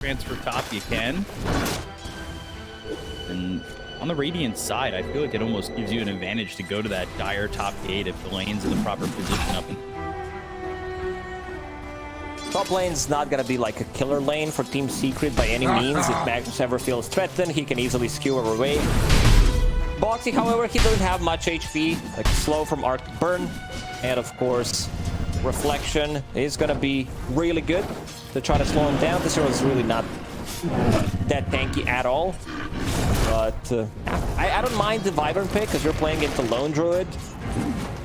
transfer top you can. And on the Radiant side, I feel like it almost gives you an advantage to go to that dire top gate if the lane's in the proper position up. Top lane's not gonna be like a killer lane for Team Secret by any means. If Magnus ever feels threatened, he can easily skewer away. Boxy, however, he doesn't have much HP, like slow from Arctic Burn. And of course, Reflection is gonna be really good to try to slow him down. This hero is really not that tanky at all. But I don't mind the Wyvern pick because you're playing into Lone Druid.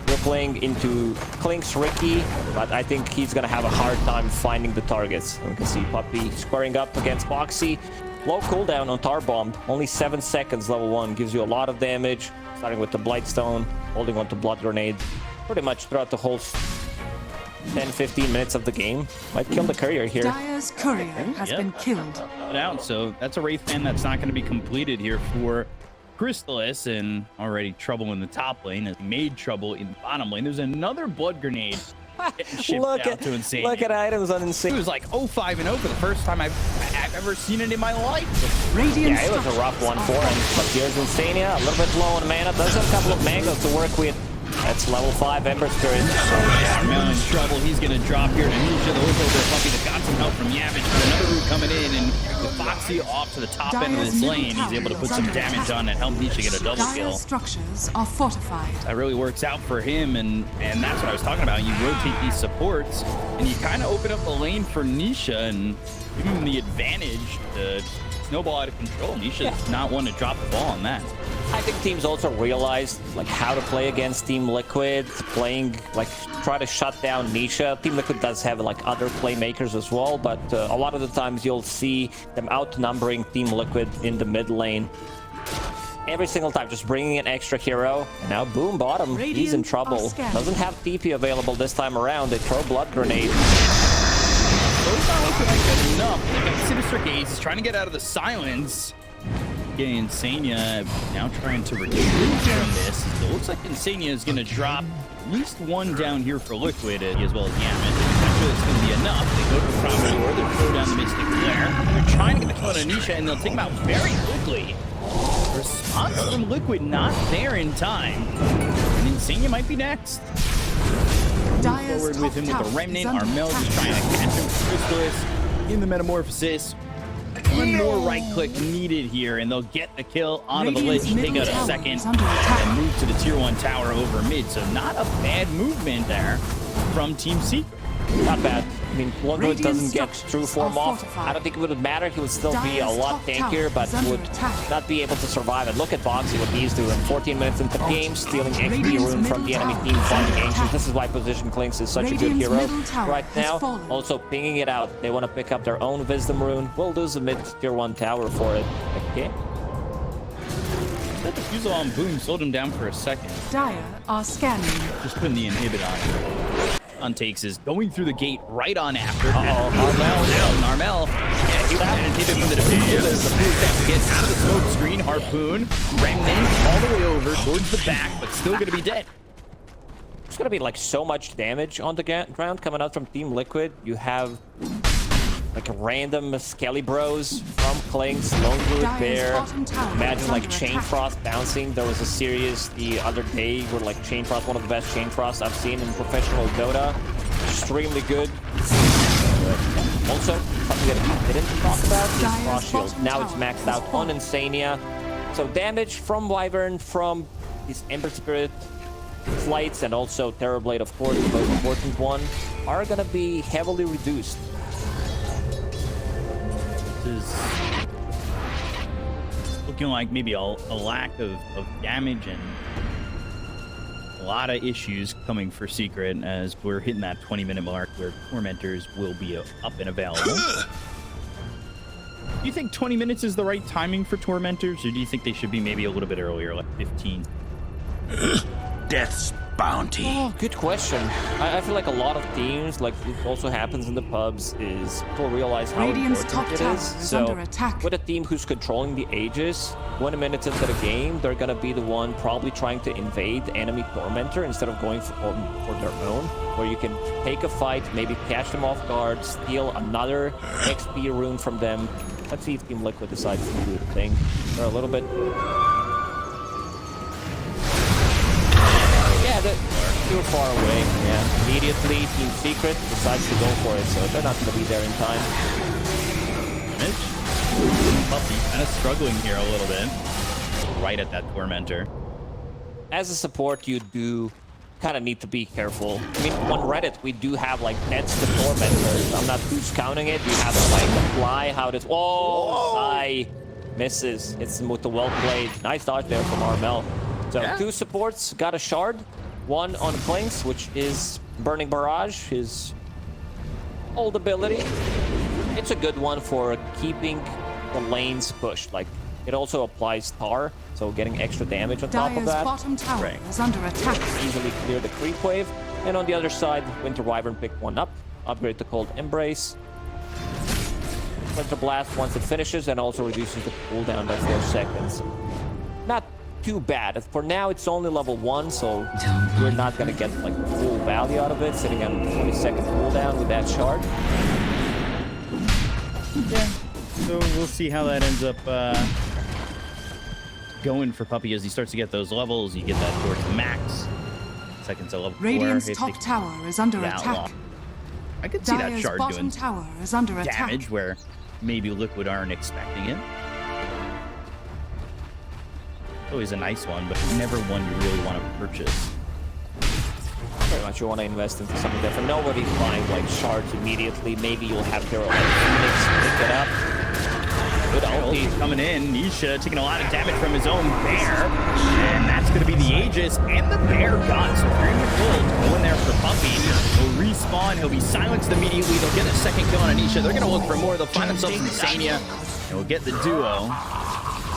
You're playing into Klink's Ricky, but I think he's gonna have a hard time finding the targets. And we can see Puppey squaring up against Boxy. Low cooldown on Tar Bomb, only 7 seconds, level 1. Gives you a lot of damage, starting with the Blightstone, holding on to Blood Grenade, pretty much throughout the whole 10-15 minutes of the game. Might kill the courier here. Dire's courier has been killed. Out, so that's a Wraith fan that's not going to be completed here for Crystallis, and already trouble in the top lane has made trouble in the bottom lane. There's another Blood Grenade Look out to Insane. Look at items on Insane. It was like 0-5-0 for the first time I've ever seen it in my life. Yeah, it was a rough one for him. But here's Insania, a little bit low on mana. Does have a couple of mangoes to work with. That's level 5 Ember Spirit. Armel in trouble. He's going to drop here to Nisha. The Overlord Puppey that got some help from Yavich. But another root coming in, and with Foxy off to the top end of this lane, he's able to put some damage on and help Nisha get a double kill. Structures are fortified. That really works out for him, and that's what I was talking about. You rotate these supports, and you kind of open up the lane for Nisha and give him the advantage to snowball out of control. Nisha does not want to drop the ball on that. I think teams also realized like how to play against Team Liquid, playing like try to shut down Nisha. Team Liquid does have like other playmakers as well, but a lot of the times you'll see them outnumbering Team Liquid in the mid lane. Every single time, just bringing an extra hero. And now boom, bottom, he's in trouble. Doesn't have TP available this time around. They throw Blood Grenade. Those not looking like enough. They got Sinister Gaze. He's trying to get out of the silence. Getting Insania now trying to retreat from this. So it looks like Insania is going to drop at least one down here for Liquid, as well as Yamit. I'm sure it's going to be enough. They go to the Promenade, they throw down the Mystic Flare. They're trying to get the kill on Anisha, and they'll take him out very quickly. Response from Liquid not there in time. And Insania might be next. Forward with him with the Remnant. Armel just trying to catch him with Crystallis in the Metamorphosis. One more right click needed here, and they'll get the kill onto the Lich, take out a second, and move to the tier 1 tower over mid. So not a bad movement there from Team Secret. Not bad. I mean, Longwood doesn't get true form off. I don't think it would matter. He would still be a lot tankier, but would not be able to survive. And look at Boxy, what he's doing. 14 minutes into the game, stealing XP rune from the enemy team, finding Ancients. This is why Position Klinks is such a good hero right now. Also pinging it out. They want to pick up their own Wisdom rune. We'll lose a mid tier 1 tower for it. Okay. That defusal on Boom slowed him down for a second. Dire are scanning. Just putting the inhibit on him. Untakes is going through the gate right on after. Armel. Yeah, he got an inhibit from the defender. There's the blue that gets out of the smoke screen. Harpoon. Remnant all the way over towards the back, but still going to be dead. There's going to be like so much damage on the ground coming out from Team Liquid. You have like random Skelly Bros from Klinks, Lone Druid Bear. Imagine like Chain Frost bouncing. There was a series the other day where like Chain Frost, one of the best Chain Frosts I've seen in professional Dota. Extremely good. Also, something that we didn't talk about is Frost Shield. Now it's maxed out on Insania. So damage from Wyvern, from his Ember Spirit, Flights, and also Terrorblade, of course, the most important one, are gonna be heavily reduced. Is looking like maybe a lack of damage and a lot of issues coming for Secret as we're hitting that 20-minute mark where Tormentors will be up and available. Do you think 20 minutes is the right timing for Tormentors, or do you think they should be maybe a little bit earlier, like 15? Death's bounty. Oh, good question. I feel like a lot of teams, like it also happens in the pubs, is people realize how Radiant's top important it tower is. is So under attack. with a team who's controlling the Aegis, 20 minutes into the game, they're gonna be the one probably trying to invade the enemy Tormentor instead of going for their own, where you can take a fight, maybe catch them off guard, steal another XP rune from them. Let's see if Team Liquid decides to do the thing. They're a little bit... Yeah, they're too far away. Yeah, immediately Team Secret decides to go for it, so they're not going to be there in time. Puppy kind of struggling here a little bit. Right at that Tormentor. As a support, you do kind of need to be careful. I mean, on Reddit, we do have like pets to Tormentors. I'm not who's counting it. You have like Fly, how does... Oh, Sai misses. It's with the well played. Nice dodge there from Armel. So yeah. 2 supports got a shard. 1 on Clinks, which is Burning Barrage, his old ability. It's a good one for keeping the lanes pushed. Like, it also applies Tar, so getting extra damage on top of Dire's that. bottom tower is under attack. Easily clear the creep wave. And on the other side, Winter Wyvern picked 1 up. Upgrade to Cold Embrace. Winter Blast once it finishes, and also reduces the cooldown by 4 seconds. Not too bad. For now, it's only level 1, so we're not gonna get like full value out of it, sitting on 20-second cooldown with that shard. Yeah. So we'll see how that ends up going for Puppy as he starts to get those levels. You get that towards the max. Seconds to level 4. Radiant's top tower is under that attack. long. I could see that Dire's shard bottom doing tower is under attack. damage where maybe Liquid aren't expecting it. Always a nice one, but never one you really want to purchase. Pretty much you want to invest into something different. Nobody's buying like shards immediately. Maybe you'll have their like Phoenix pick it up. Good ulti coming in. Nisha taking a lot of damage from his own bear. And that's going to be the Aegis and the bear gun. So 300 gold going there for Puppy. He'll respawn. He'll be silenced immediately. They'll get a second kill on Anisha. They're going to look for more. They'll find themselves in Sania. And we'll get the duo.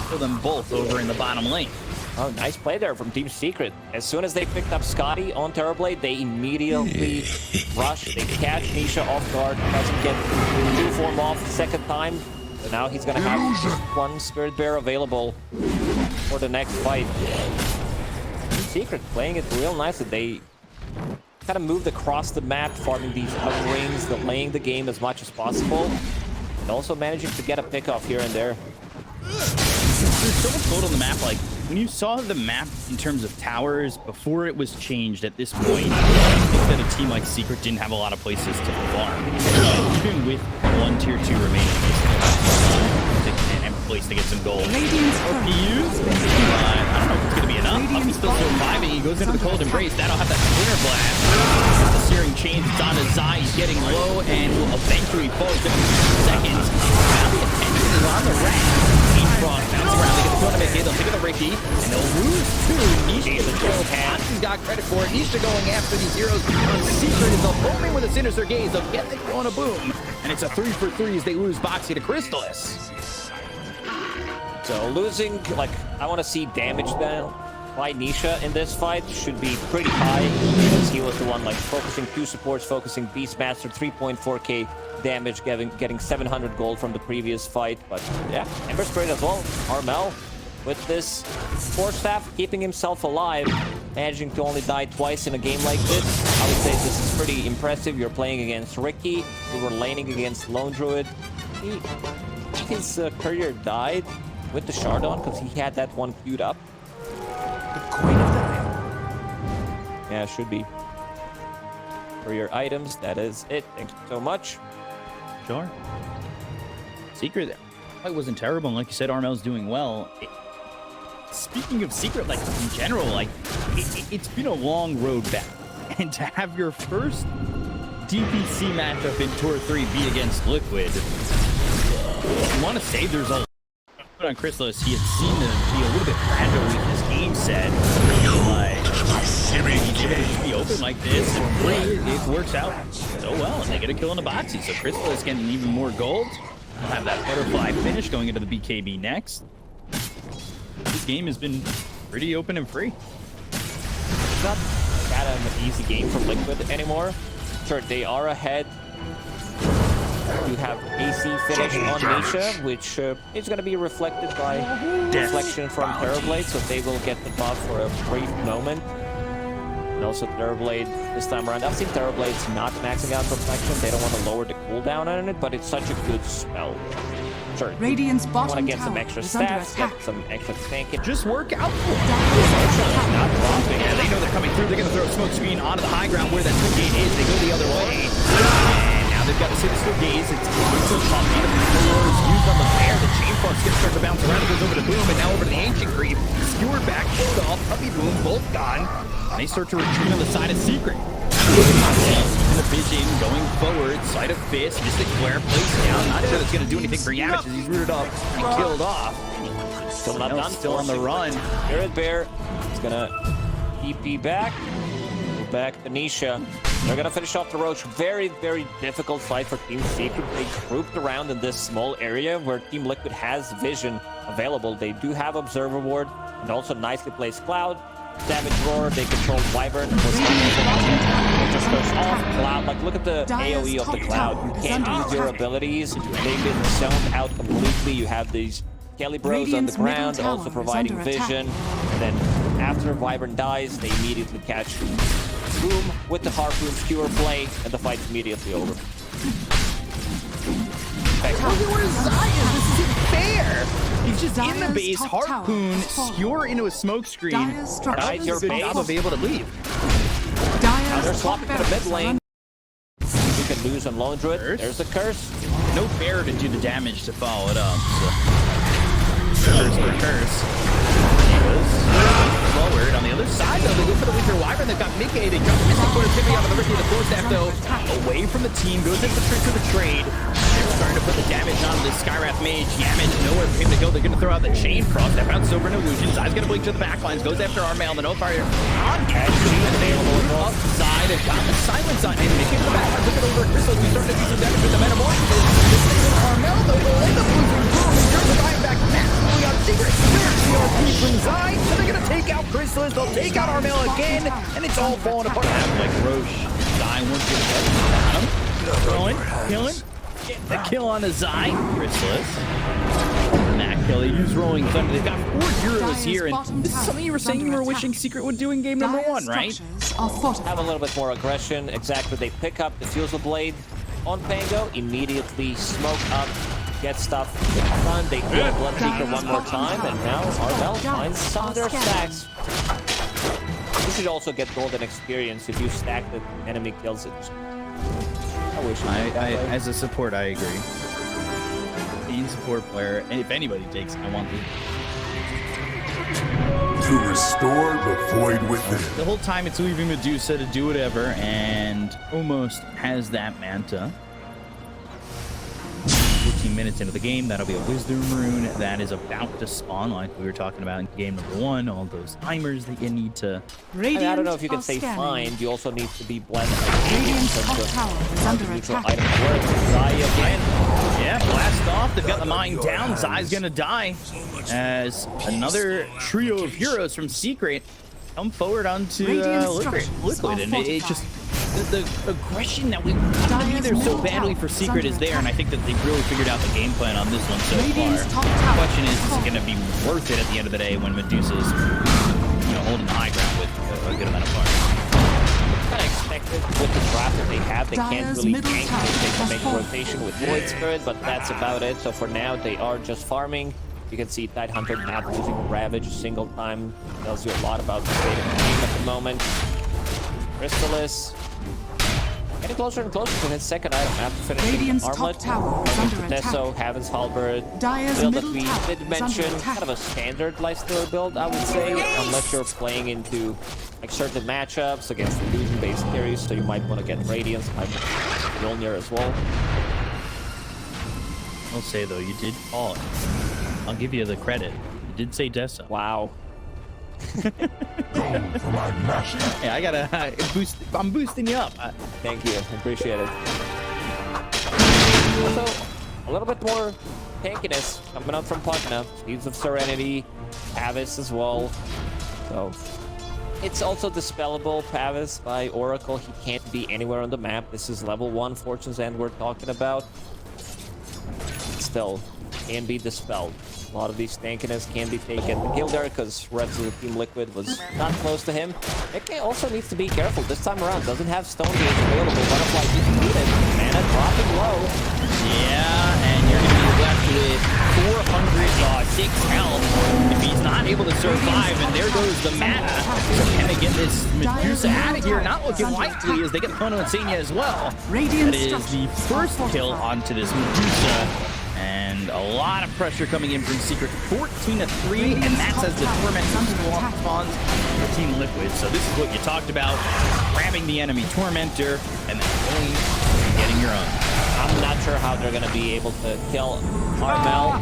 Kill them both over in the bottom lane. Oh, nice play there from Team Secret. As soon as they picked up Scotty on Terrorblade, they immediately rush. They catch Nisha off guard. Doesn't get two form off the second time. So now he's going to have just 1 Spirit Bear available for the next fight. Team Secret playing it real nicely. They kind of moved across the map, farming these other rings, delaying the game as much as possible, and also managing to get a pick off here and there. There's so much gold on the map. Like, when you saw the map in terms of towers before it was changed at this point, I think that a team like Secret didn't have a lot of places to farm. Even with 1 tier 2 remaining, they still have a place to get some gold. PUs, I don't know if it's going to be enough. Puppy's still surviving. He goes into the Cold Embrace. That'll have that Splinter Blast. The Searing Chains, it's on his eye. He's getting low and will eventually fall in 15 seconds. Now the attention is on the rack. Frost bounce around. They get the tournament. They'll take the Ricky, and they'll lose 2. Nisha gets a kill pass. He's got credit for it. Nisha going after these heroes. Secret is foaming with a Sinister Gaze. They'll get the kill on a boom. And it's a 3 for 3 as they lose Boxy to Crystallis. So losing, like, I want to see damage down by Nisha in this fight should be pretty high, because he was the one like focusing 2 supports, focusing Beastmaster, 3.4k damage, getting 700 gold from the previous fight. But yeah, Ember Spirit as well. Armel with this Force Staff, keeping himself alive, managing to only die twice in a game like this. I would say this is pretty impressive. You're playing against Ricky, you were laning against Lone Druid. His courier died with the shard on because he had that one queued up. Yeah, it should be. For your items, that is it. Thank you so much. Sure. Secret, it wasn't terrible, and like you said, Armel's doing well. Speaking of Secret, like in general, like it's been a long road back, and to have your first DPC matchup in Tour 3 be against Liquid, I want to say there's a on Crystallis, he had seen them be a little bit fragile with his game set. He's able to just be open like this, and it works out so well, and they get a kill on the boxy. So Crystallis getting even more gold. We'll have that butterfly finish going into the BKB next. This game has been pretty open and free. Not that an easy game for Liquid anymore. Sure, they are ahead. You have AC finish on Nisha, which is going to be reflected by reflection from Terrorblade, so they will get the buff for a brief moment. And also Terrorblade this time around. I've seen Terrorblades not maxing out reflection. They don't want to lower the cooldown on it, but it's such a good spell. Sure, Radiant's you want to bottom get some tower extra is under stats, get attack. some extra tanking. Just work out for it. Not dropping. Yeah, they know they're coming through. They're going to throw a smoke screen onto the high ground where that twin gate is. They go the other way. And now they've got the sinister gaze. It's so pumpy. The floor is used on the bear. The chain frog skip starts to bounce around. It goes over to Boom and now over to the ancient creep. Skewer back, killed off. Puppy Boom, both gone. And they start to retreat on the side of Secret. The vision going forward, side of fist, Mystic Flare placed down. Not sure that's going to do anything for Yamich as he's rooted up and killed off. Still not done. Still on the run. Spirit Bear is gonna TP back. Go back to Nisha. They're gonna finish off the Roach. Very, very difficult fight for Team Secret. They grouped around in this small area where Team Liquid has vision available. They do have Observer Ward and also nicely placed Cloud. Damage Roar, they control Wyvern. Just goes off Cloud. Like, look at the AoE of the Cloud. You can't use your abilities. They've been zoned out completely. You have these Kelly Bros on the ground, also providing vision. And then after Wyvern dies, they immediately catch Boom with the Harpoon Skewer play, and the fight's immediately over. Where's Zion? This isn't fair. He's just in the base, Harpoon, skewer into a smoke screen. Dies your Good base. job of able to leave. Now they're swapping to the mid lane. You can lose on Lone Druid. There's the curse. No bear to do the damage to follow it up. So. Curse for curse. He goes forward. On the other side, though, they go for the weaker Wyvern. They've got Mickey. They jump Mystic Flare tipping out of the Ricky. The floor staff, though, away from the team. Goes into the trade. They're starting to put the damage on this Skywrath Mage. Yamich, nowhere for him to go. They're going to throw out the Chain Frost. That rounds over an illusion. Zai's going to blink to the backlines. Goes after Armail. The no fire on catch. Available upside. They've got the silence on him. Mickey in the back. Took it over at Crystal. He's starting to do some damage with the Metamorphosis. This is Armail, though, will end up losing Boom. He's going back massively on Secret. There's CRP from Zai. So they're going to take out Chrysalis. They'll take out Armail again. And it's all falling apart. Like Roche. Zai won't get it. Throwing. Killing. Get the kill on the Zai. Chrysalis. Matt Kelly, who's rolling thunder. They've got 4 heroes here. And this is something you were saying you were wishing Secret would do in game number 1, right? Have a little bit more aggression. Exactly. They pick up the Fusel Blade on Pango. Immediately smoke up. Get stuff done. They kill Bloodseeker one more time, and now Armel finds some of their stacks. You should also get golden experience if you stack the enemy kills. It. I wish. As a support, I agree. Being support player, and if anybody takes, I want the. To restore the void within. The whole time it's leaving Medusa to do whatever, and almost has that Manta. 15 minutes into the game, that'll be a Wisdom Rune that is about to spawn, like we were talking about in game number 1. All those timers that you need to. I don't know if you can say find. You also need to be blended. Radiant's top tower is under Neutral attack. item work. Zai again. Yeah, blast off. They've got the mine down. Zai's gonna die as another trio of heroes from Secret come forward onto Liquid, and it just the aggression that we want to be there so badly for Secret is there, and I think that they've really figured out the game plan on this one so far. The question is it going to be worth it at the end of the day when Medusa's holding the high ground with a good amount of fire? Kind of expected with the draft that they have. They can't really gank. They can make a rotation with Void Spirit, but that's about it. So for now, they are just farming. You can see Tidehunter not losing Ravage a single time. Tells you a lot about the state of the game at the moment. Chrysalis getting closer and closer to his second item after finishing Armlet. Tesso, Heaven's Halberd. Build that we did mention, kind of a standard lifestealer build, I would say, unless you're playing into like certain matchups against illusion-based carries, so you might want to get Radiance, might want Mjolnir as well. I'll say though, you did call it. I'll give you the credit. You did say Dessa. Wow. Yeah, I gotta boost. I'm boosting you up. Thank you. Appreciate it. Also, a little bit more tankiness coming out from Pugna. Seeds of Serenity, Avis as well. So, It's also dispellable, Pavis, by Oracle. He can't be anywhere on the map. This is level 1 Fortune's End we're talking about. Still, can be dispelled. A lot of these tankiness can be taken. Killed there because rest of the Team Liquid was not close to him. AK also needs to be careful. This time around, doesn't have Stone Gauge available. Butterfly didn't need it. Mana dropping low. Yeah, and you're going to be left with 406 health if he's not able to survive, and there goes the mana. So can they get this Medusa out of here? Not looking likely as they get Kono and Senya as well. That is the first kill onto this Medusa. And a lot of pressure coming in from Secret. 14-3, and that's as the Torment spawns for Team Liquid. So this is what you talked about, grabbing the enemy Tormentor, and then going and getting your own. I'm not sure how they're going to be able to kill Armel.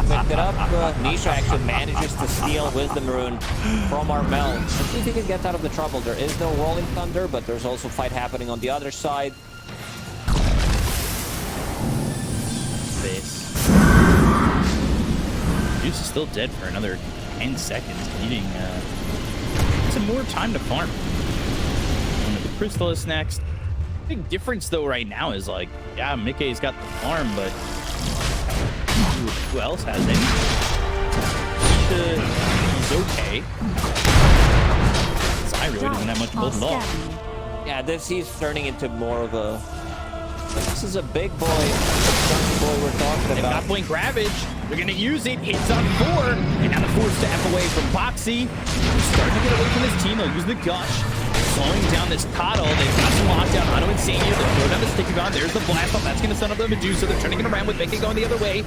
Picked it up. Nisha actually manages to steal Wisdom Rune from Armel. Let's see if he can get out of the trouble. There is no Rolling Thunder, but there's also fight happening on the other side. Juice is still dead for another 10 seconds, needing some more time to farm. Going to the Crystallis next. Big difference though right now is like, yeah, Mickey's got the farm, but who else has it? He's okay. Zai really doesn't have much build at all. Yeah, he's turning into more of a... This is a big boy. We're talking They've about. got Blink Ravage. They're going to use it. Hits on 4. And now the forced to F away from Boxy. Starting to get away from this team. They'll use the Gush. Slowing down this Coddle. They've got some lockdown. Auto Insania. They'll throw down the Sticky Gun. There's the Blast Off. That's going to stun up the Medusa. They're turning it around with Mickey going the other way.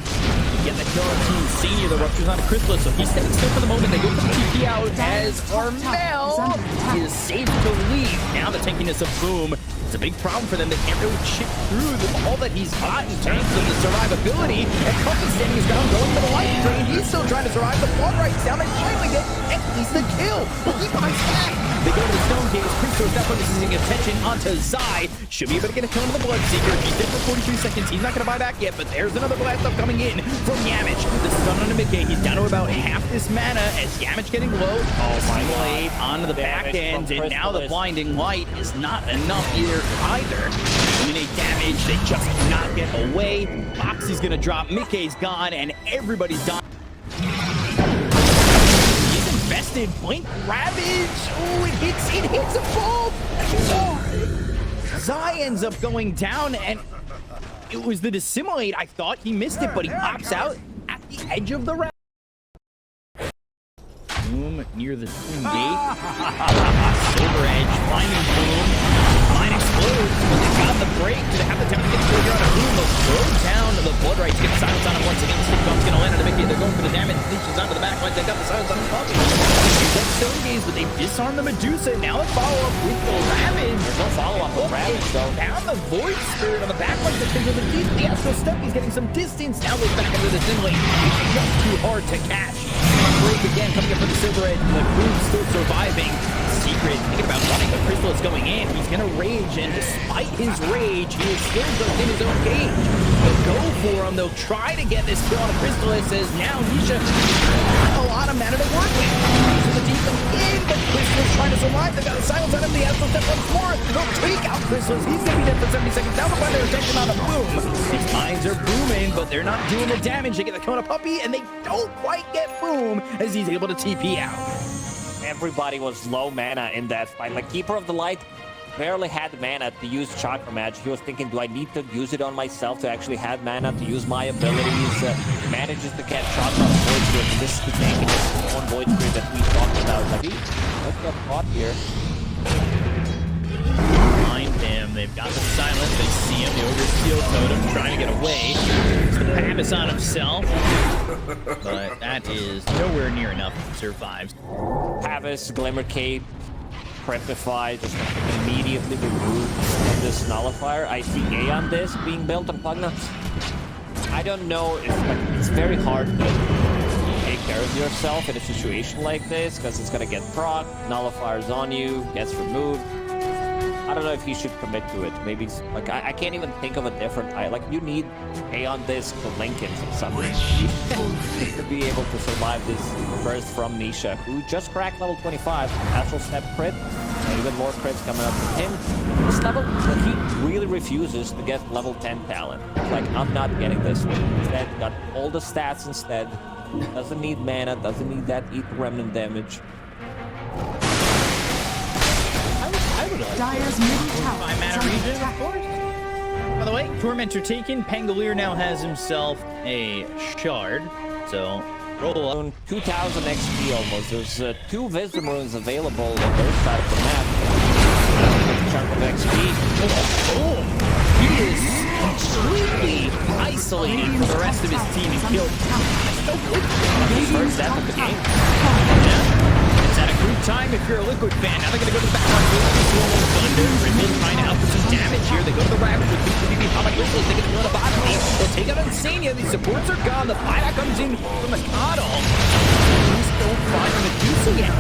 Get the kill on Team Insania. The Rupture's on Crystallis. So he's standing still for the moment. They go for the TP out as Armel is safe to leave. Now the tankiness of Boom. It's a big problem for them. They can't really chip through all that he's got in terms of the survivability. And Puppy standing his ground, going for the life drain. He's still trying to survive. The Blood Right's down. They finally get at least the kill. But he buys back. They go to the Stone Gaze. Priest's not focusing attention onto Zai. Should be able to get a kill on the Bloodseeker. He's dead for 43 seconds. He's not going to buy back yet, but there's another blast up coming in from Yamich. This is on Mickey. He's down to about half this mana as Yamich getting low. Oh my god. Onto the back end, and now the blinding light is not enough either. Eliminate damage. They just cannot get away. Boxy's going to drop. Mickey's gone, and everybody's done. He's invested. Blink Ravage. Oh, it hits a ball. Zai ends up going down, and it was the Dissimulate. I thought he missed it, but he pops out at the edge of the round. Boom near the Tomb Gate. Silver Edge finding Boom. Mine explodes, but they got the break. Do they have the time to get the trigger on a Boom? They'll throw down the Blood Rights. Get the silence on him once again. The stick bump's gonna land on the Mickey. They're going for the damage. Leeches onto the back line. They got the silence on the Puppy. That Stone Gaze, but they disarm the Medusa. Now they follow up with the Ravage. There's no follow-up with Ravage, though. Found the Void Spirit on the back line. The things of the deep. The Astral Step. He's getting some distance. Now goes back into the Dissimulate. It's just too hard to catch. Break again coming up for the Silver Edge. The Boom's still surviving. Secret thinking about running, but Crystal is going in. He's gonna rage, and despite his rage, he is still just in his own cage. They'll go for him. They'll try to get this kill on Crystallis as now Nisha has a lot of mana to work with. Using the defense in, but Crystallis trying to survive. They got a silence on him. The Astral Step once more. They'll take out Crystallis. He's gonna be dead for 70 seconds. Now they'll find their attention on a Boom. These mines are booming, but they're not doing the damage. They get the kill on a Puppy, and they don't quite get Boom as he's able to TP out. Everybody was low mana in that fight. Like, Keeper of the Light barely had mana to use Chakra Magic. He was thinking, do I need to use it on myself to actually have mana to use my abilities? Manages to get Chakra on Void Spirit. This is the tankiness on Void Spirit that we talked about. Like, let's get caught here. Behind him, they've got the silence. They see him. The Ogre Steel Totem trying to get away. It's the Pavis on himself. But that is nowhere near enough to survive. Pavis, Glimmer Cape, Prepify, just immediately removed from this Nullifier. I see A on this being built on Pugna. I don't know if, like, it's very hard to take care of yourself in a situation like this, because it's gonna get proc, Nullifier's on you, gets removed. I don't know if he should commit to it. Maybe it's, like I can't even think of a different. You need A on this to Lincoln for something to be able to survive this burst from Nisha, who just cracked level 25. Natural step crit, and even more crits coming up from him. This level, he really refuses to get level 10 talent. It's like, I'm not getting this one. Instead, got all the stats instead. Doesn't need mana, doesn't need that eat remnant damage. I would like Dyer's middle tower my is mana under region, of attack. course. By the way, Tormentor taken. Pangolier now has himself a shard. So, roll up. 2000 XP almost. There's 2 Wisdom Runes available on their side of the map. Chunk of XP. Oh, he is completely isolated from the rest of his team and killed. His first death of the game. Yeah. It's at a group time if you're a Liquid fan. Now they're going to go to the back line with this Roll Thunder. Rimmel trying to out for some damage here. They go to the Ravage with BB Papa Grizzlies. They get the lobotomy. They'll take out Insania. These supports are gone. The buyback comes in from the Coddle. Don't find the Medusa yet.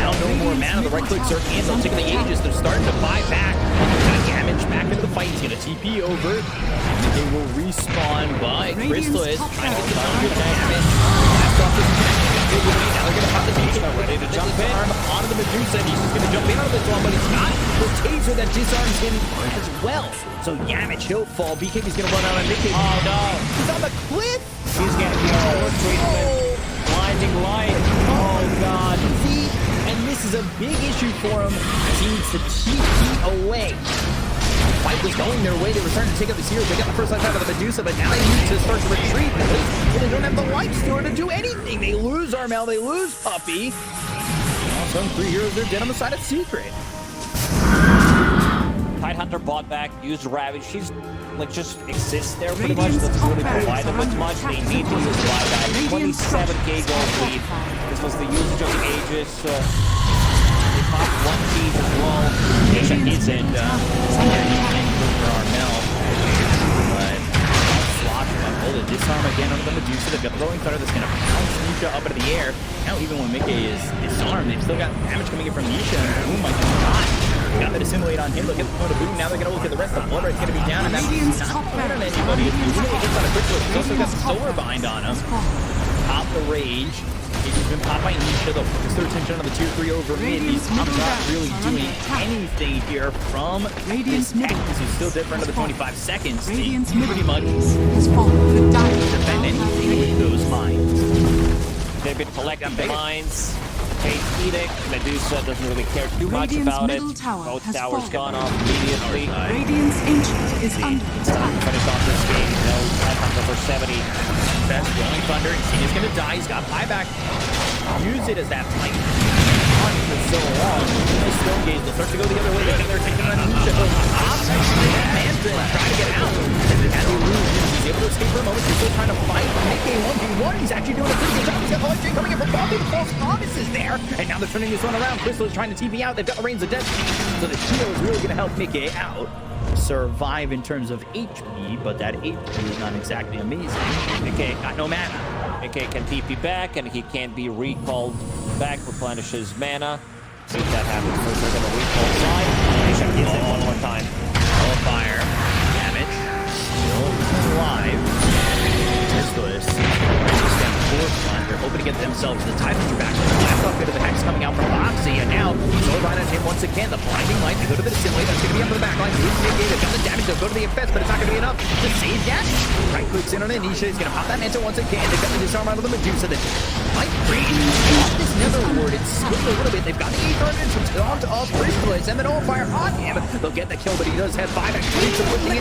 Now no more mana. The right clicks are in. They'll take the Aegis. They're starting to buy back. Got damage back into the fight. He's going to TP over. And they will respawn by Chrysalis. Trying to get the good damage. Last off this connection. Now they're going to pop the Medusa. Ready to jump in. Onto the Medusa. And he's just going to jump in on this one, but he's not. The taser that disarms him as well. So Yamich, he'll fall. BKB's going to run out on Nicky. Oh no. He's on the cliff. He's getting more treatment. Blinding light. Oh god. See, and this is a big issue for him. He needs to TP away. Fight was going their way. They were starting to take out the heroes. They got the first life out of the Medusa, but now they need to start to retreat because they don't have the life store to do anything. They lose Armel. They lose Puppy. Also, 3 heroes are dead on the side of Secret. Tidehunter bought back, used Ravage. She's like just exists there pretty much. Doesn't really provide them with much. They need to use buyback. 27k gold lead. This was the usage of the Aegis. They popped 1 piece as well. Nisha is in. For Armel. But slot hold it. Disarm again under the Medusa. They've got the rolling thunder that's going to bounce Nisha up into the air. Now even when Mickey is disarmed, they've still got damage coming in from Nisha. Oh my god. Got that assimilate on him. Look at the point of boom. Now they're going to look at the rest. The blood rate's going to be down, and that's not fair on anybody. If you really gets on a crystal, he's also got Solar Bind on him. Pop the Rage. He's been popped by Nisha. They'll focus their attention on the tier 3 over mid. These top not really doing anything here from this Tactics, who's still different under the 25 seconds. They pretty much defend anything with those mines. They've been collecting the mines. Fate Edict. Medusa doesn't really care too much about it. Both towers gone off immediately. Radiant's Ancient is under attack. Finish off this game. No, Tidehunter for 70. Best rolling thunder. He's gonna die. He's got buyback. Use it as that fight. For so long. Nice stone gaze. They'll start to go the other way. They're taking on Nisha. Manta trying to get out. And as he loses, he's able to escape for a moment. He's still trying to fight. Nick 1v1. He's actually doing a pretty good job. He's got the life chain coming in from Bobby. The false promises there. And now they're turning this one around. Crystal is trying to TP out. They've got the Reigns of Destiny. So the Tito is really going to help Mickey out. Survive in terms of HP, but that HP is not exactly amazing. Mickey got no mana. Mickey can TP back, and he can't be recalled back, replenish his mana. See if that happens. First, they're going to recall side. Nisha gets it one more time. Fire. Damage. Still alive. Crystallis. Just down forefront. They're hoping to get themselves the Tidehunter back. Last off bit of the hex coming out from Boxy, and now he's over on him once again. The blinding light. They go to the Dissimulate. That's going to be up to the back line. They've got the damage. They'll go to the Infest, but it's not going to be enough to save that. Right clicks in on it. Nisha is going to pop that Manta once again. They've got the disarm out of the Medusa. The light breeze. Off this Nether Ward. It's skipped a little bit. They've got the Aether on to Crystallis, and then all fire on him. They'll get the kill, but he does have 5 XP. So quickly